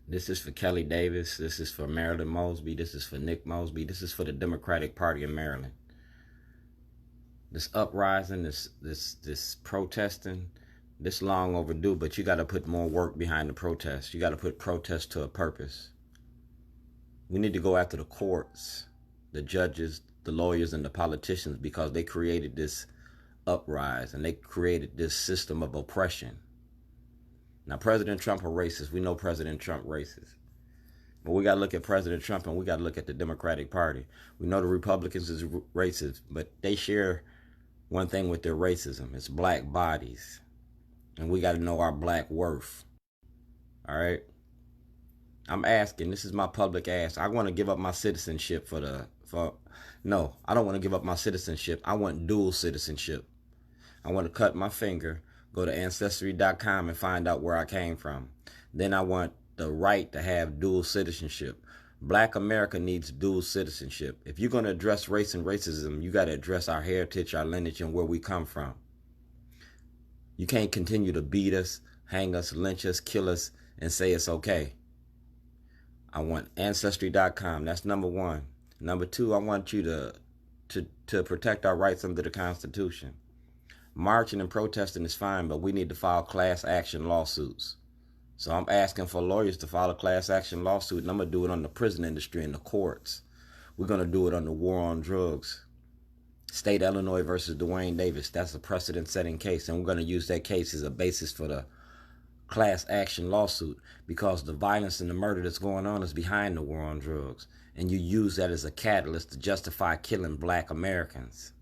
This is for Kelly Davis. This is for Marilyn Mosby. This is for Nick Mosby. This is for the Democratic Party in Maryland. This uprising, this protesting, this long overdue, but you got to put more work behind the protest. You got to put protest to a purpose. We need to go after the courts, the judges, the lawyers, and the politicians, because they created this uprising and they created this system of oppression. Now, President Trump a racist. We know President Trump racist. But we got to look at President Trump and we got to look at the Democratic Party. We know the Republicans is racist, but they share one thing with their racism. It's black bodies. And we got to know our black worth. All right? I'm asking, this is my public ask. I want to give up my citizenship no, I don't want to give up my citizenship. I want dual citizenship. I want to cut my finger, go to Ancestry.com and find out where I came from. Then I want the right to have dual citizenship. Black America needs dual citizenship. If you're going to address race and racism, you got to address our heritage, our lineage, and where we come from. You can't continue to beat us, hang us, lynch us, kill us, and say it's okay. I want Ancestry.com. That's number one. Number two, I want you to protect our rights under the Constitution. Marching and protesting is fine, but we need to file class action lawsuits. So I'm asking for lawyers to file a class action lawsuit, and I'm going to do it on the prison industry and the courts. We're going to do it on the war on drugs. State Illinois versus Dwayne Davis. That's a precedent-setting case, and we're going to use that case as a basis for the class action lawsuit, because the violence and the murder that's going on is behind the war on drugs. And you use that as a catalyst to justify killing black Americans.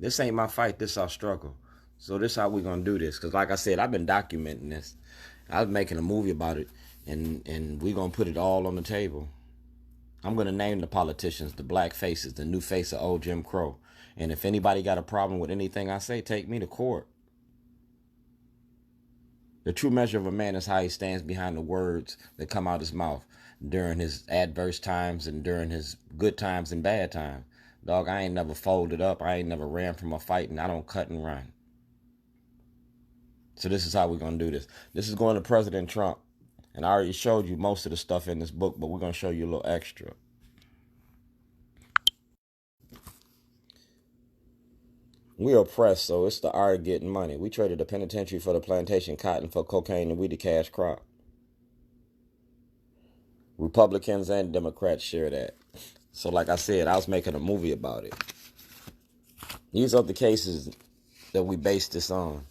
This ain't my fight, this our struggle. So this is how we're going to do this. Because like I said, I've been documenting this. I was making a movie about it, and we're going to put it all on the table. I'm going to name the politicians, the black faces, the new face of old Jim Crow. And if anybody got a problem with anything I say, take me to court. The true measure of a man is how he stands behind the words that come out his mouth during his adverse times and during his good times and bad times. Dog, I ain't never folded up. I ain't never ran from a fight, and I don't cut and run. So this is how we're going to do this. This is going to President Trump. And I already showed you most of the stuff in this book, but we're going to show you a little extra. We are oppressed, so it's the art of getting money. We traded the penitentiary for the plantation cotton for cocaine, and we the cash crop. Republicans and Democrats share that. So like I said, I was making a movie about it. These are the cases that we based this on.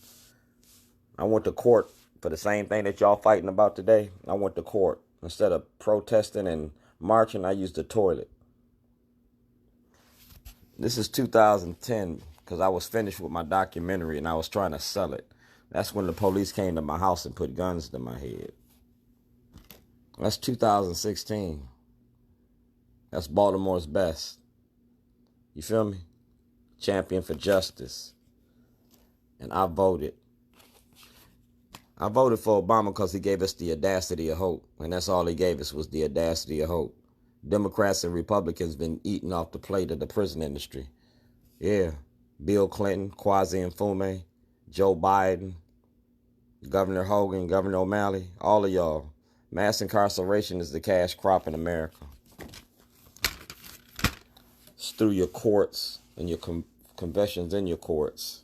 I went to court for the same thing that y'all fighting about today. I went to court. Instead of protesting and marching, I used the toilet. This is 2010, because I was finished with my documentary and I was trying to sell it. That's when the police came to my house and put guns to my head. That's 2016. That's Baltimore's best. You feel me? Champion for justice. And I voted. I voted for Obama because he gave us the audacity of hope. And that's all he gave us, was the audacity of hope. Democrats and Republicans been eating off the plate of the prison industry. Yeah. Bill Clinton, Kwasi Mfume, Joe Biden, Governor Hogan, Governor O'Malley, all of y'all. Mass incarceration is the cash crop in America. It's through your courts and your convictions in your courts.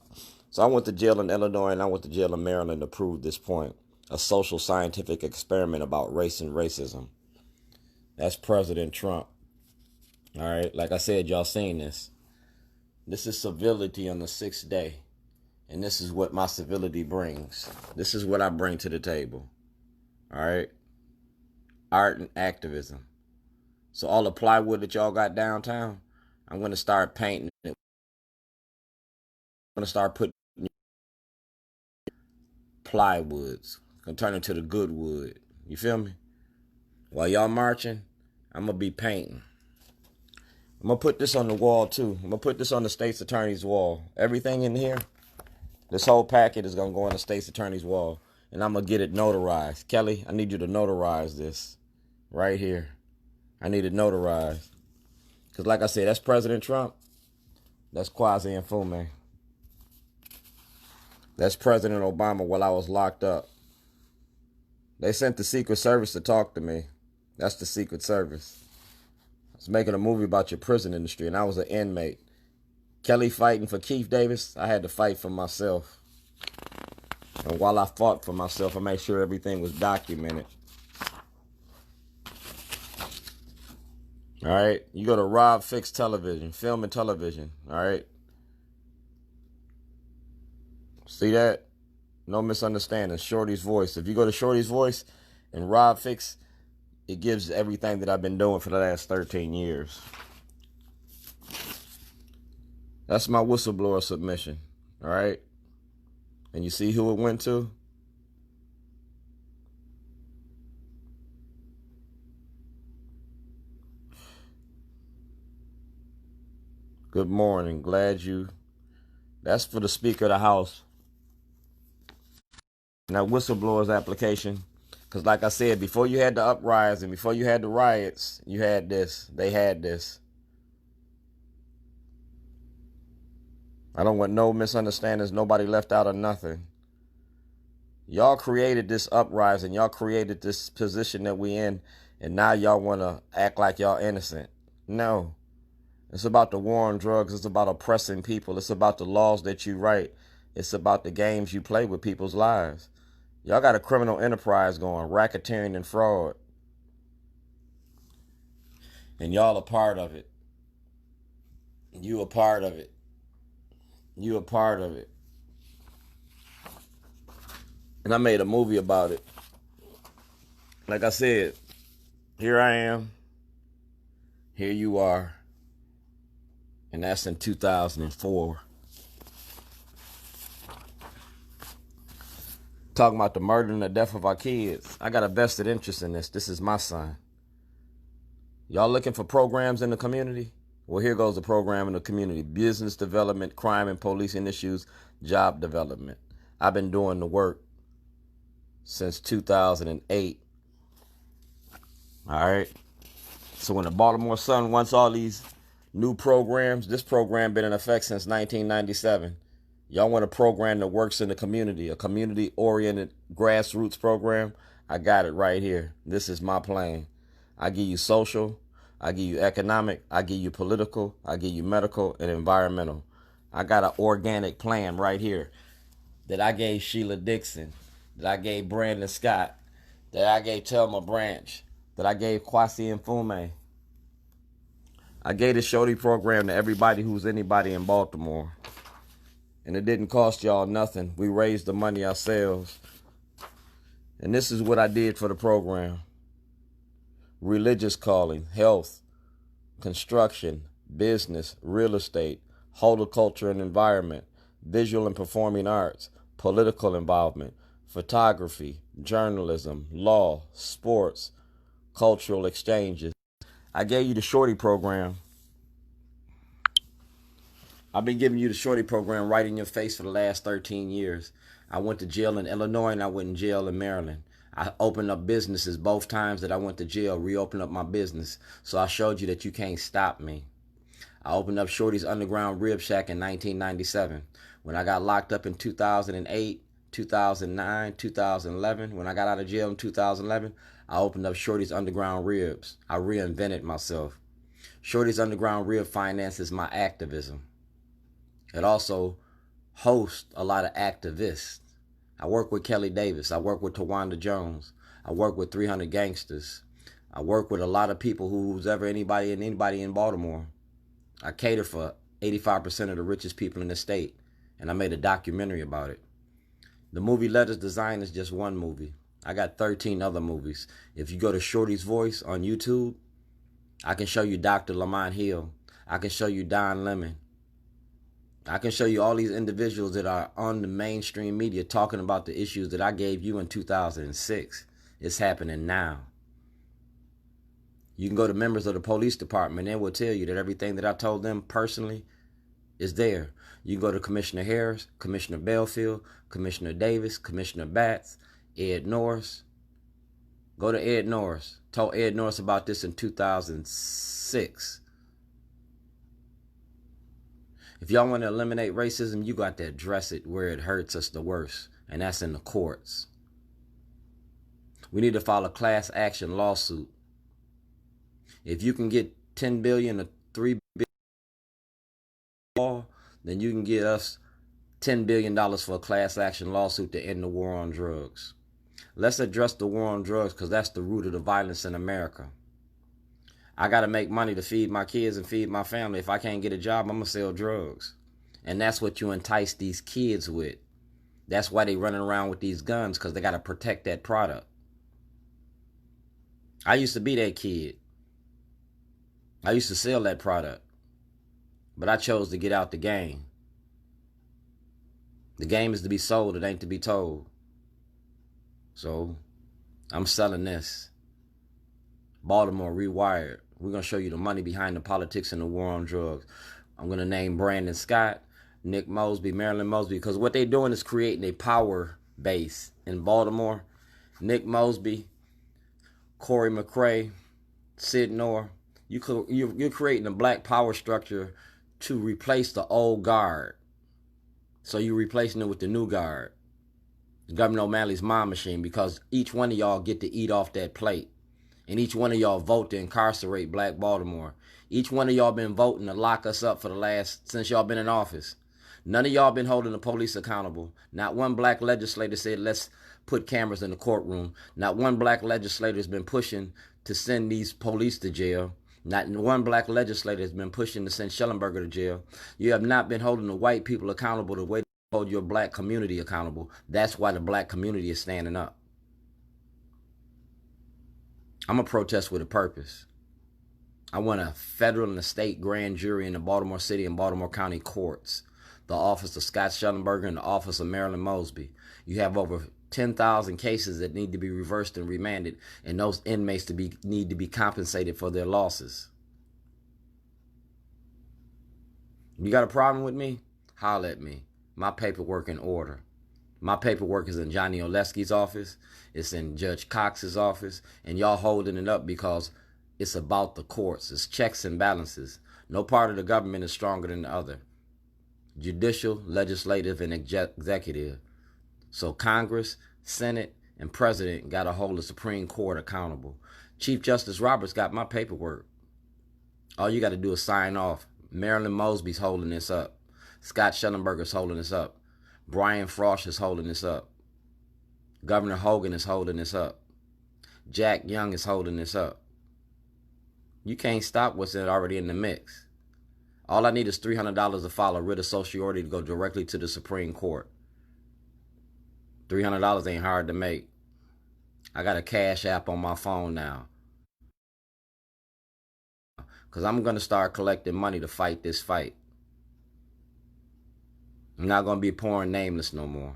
So I went to jail in Illinois and I went to jail in Maryland to prove this point. A social scientific experiment about race and racism. That's President Trump. All right, like I said, y'all seen this. This is civility on the 6th day. And this is what my civility brings. This is what I bring to the table. All right? Art and activism. So all the plywood that y'all got downtown, I'm going to start painting it. I'm going to start putting plywoods. I'm going to turn it to the good wood. You feel me? While y'all marching, I'm going to be painting. I'm going to put this on the wall, too. I'm going to put this on the States Attorney's wall. Everything in here, this whole packet is going to go on the States Attorney's wall. And I'm going to get it notarized. Kelly, I need you to notarize this right here. I need it notarized. Because like I said, that's President Trump. That's Kwasi Mfume. That's President Obama while I was locked up. They sent the Secret Service to talk to me. That's the Secret Service. I was making a movie about your prison industry, and I was an inmate. Kelly fighting for Keith Davis, I had to fight for myself. And while I fought for myself, I made sure everything was documented. All right, you go to Rob Fix Television, Film and Television. All right, see that? No misunderstanding. Shorty's Voice. If you go to Shorty's Voice and Rob Fix, it gives everything that I've been doing for the last 13 years. That's my whistleblower submission. All right, and you see who it went to? Good morning. Glad you. That's for the Speaker of the House. Now, whistleblowers application. Because like I said, before you had the uprising, before you had the riots, you had this. They had this. I don't want no misunderstandings. Nobody left out of nothing. Y'all created this uprising. Y'all created this position that we in. And now y'all want to act like y'all innocent. No. It's about the war on drugs. It's about oppressing people. It's about the laws that you write. It's about the games you play with people's lives. Y'all got a criminal enterprise going, racketeering and fraud. And y'all a part of it. You a part of it. You a part of it. And I made a movie about it. Like I said, here I am. Here you are. And that's in 2004. Talking about the murder and the death of our kids. I got a vested interest in this. This is my son. Y'all looking for programs in the community? Well, here goes the program in the community. Business development, crime and policing issues, job development. I've been doing the work since 2008. All right. So when the Baltimore Sun wants all these new programs, this program been in effect since 1997. Y'all want a program that works in the community, a community-oriented grassroots program? I got it right here. This is my plan. I give you social, I give you economic, I give you political, I give you medical and environmental. I got an organic plan right here that I gave Sheila Dixon, that I gave Brandon Scott, that I gave Telma Branch, that I gave Kwasi Mfume. I gave the Shorty program to everybody who's anybody in Baltimore. And it didn't cost y'all nothing. We raised the money ourselves. And this is what I did for the program. Religious calling, health, construction, business, real estate, horticulture and environment, visual and performing arts, political involvement, photography, journalism, law, sports, cultural exchanges. I gave you the Shorty program. I've been giving you the Shorty program right in your face for the last 13 years. I went to jail in Illinois and I went in jail in Maryland. I opened up businesses both times that I went to jail, reopened up my business. So I showed you that you can't stop me. I opened up Shorty's Underground Rib Shack in 1997. When I got locked up in 2008, 2009, 2011, when I got out of jail in 2011, I opened up Shorty's Underground Ribs. I reinvented myself. Shorty's Underground Rib finances my activism. It also hosts a lot of activists. I work with Kelly Davis. I work with Tawanda Jones. I work with 300 Gangsters. I work with a lot of people who's ever anybody in Baltimore. I cater for 85% of the richest people in the state. And I made a documentary about it. The movie Letters Design is just one movie. I got 13 other movies. If you go to Shorty's Voice on YouTube, I can show you Dr. Lamont Hill. I can show you Don Lemon. I can show you all these individuals that are on the mainstream media talking about the issues that I gave you in 2006. It's happening now. You can go to members of the police department and they will tell you that everything that I told them personally is there. You can go to Commissioner Harris, Commissioner Belfield, Commissioner Davis, Commissioner Batts, Ed Norris. Go to Ed Norris. Told Ed Norris about this in 2006. If y'all want to eliminate racism, you got to address it where it hurts us the worst, and that's in the courts. We need to file a class action lawsuit. If you can get 10 billion or 3 billion, then you can get us $10 billion for a class action lawsuit to end the war on drugs. Let's address the war on drugs, because that's the root of the violence in America. I got to make money to feed my kids and feed my family. If I can't get a job, I'm going to sell drugs. And that's what you entice these kids with. That's why they running around with these guns, because they got to protect that product. I used to be that kid. I used to sell that product. But I chose to get out the game. The game is to be sold, it ain't to be told. So, I'm selling this. Baltimore Rewired. We're going to show you the money behind the politics and the war on drugs. I'm going to name Brandon Scott, Nick Mosby, Marilyn Mosby, because what they're doing is creating a power base in Baltimore. Nick Mosby, Corey McRae, Sid Noor. You're creating a black power structure to replace the old guard. So you're replacing it with the new guard. Gov.O'Malley's mind machine, because each one of y'all get to eat off that plate. And each one of y'all vote to incarcerate black Baltimore. Each one of y'all been voting to lock us up since y'all been in office. None of y'all been holding the police accountable. Not one black legislator said, let's put cameras in the courtroom. Not one black legislator has been pushing to send these police to jail. Not one black legislator has been pushing to send Shellenberger to jail. You have not been holding the white people accountable the way you hold your black community accountable. That's why the black community is standing up. I'm a protest with a purpose. I want a federal and a state grand jury in the Baltimore City and Baltimore County courts. The office of Scott Shellenberger and the office of Marilyn Mosby. You have over 10,000 cases that need to be reversed and remanded, and those inmates need to be compensated for their losses. You got a problem with me? Holler at me. My paperwork in order. My paperwork is in Johnny Oleski's office. It's in Judge Cox's office. And y'all holding it up because it's about the courts. It's checks and balances. No part of the government is stronger than the other. Judicial, legislative, and executive. So Congress, Senate, and President got to hold the Supreme Court accountable. Chief Justice Roberts got my paperwork. All you got to do is sign off. Marilyn Mosby's holding this up. Scott Shellenberger's holding this up. Brian Frost is holding this up. Governor Hogan is holding this up. Jack Young is holding this up. You can't stop what's already in the mix. All I need is $300 to file a writ of sociority to go directly to the Supreme Court. $300 ain't hard to make. I got a Cash App on my phone now. Because I'm going to start collecting money to fight this fight. I'm not going to be pouring nameless no more.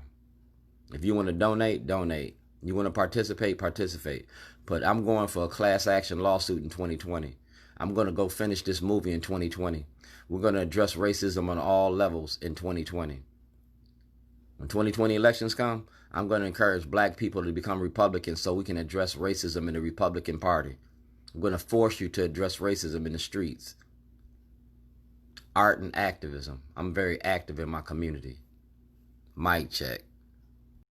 If you want to donate, donate. You want to participate, participate. But I'm going for a class action lawsuit in 2020. I'm going to go finish this movie in 2020. We're going to address racism on all levels in 2020. When 2020 elections come, I'm going to encourage black people to become Republicans so we can address racism in the Republican Party. I'm going to force you to address racism in the streets. Art and activism. I'm very active in my community. Mic check.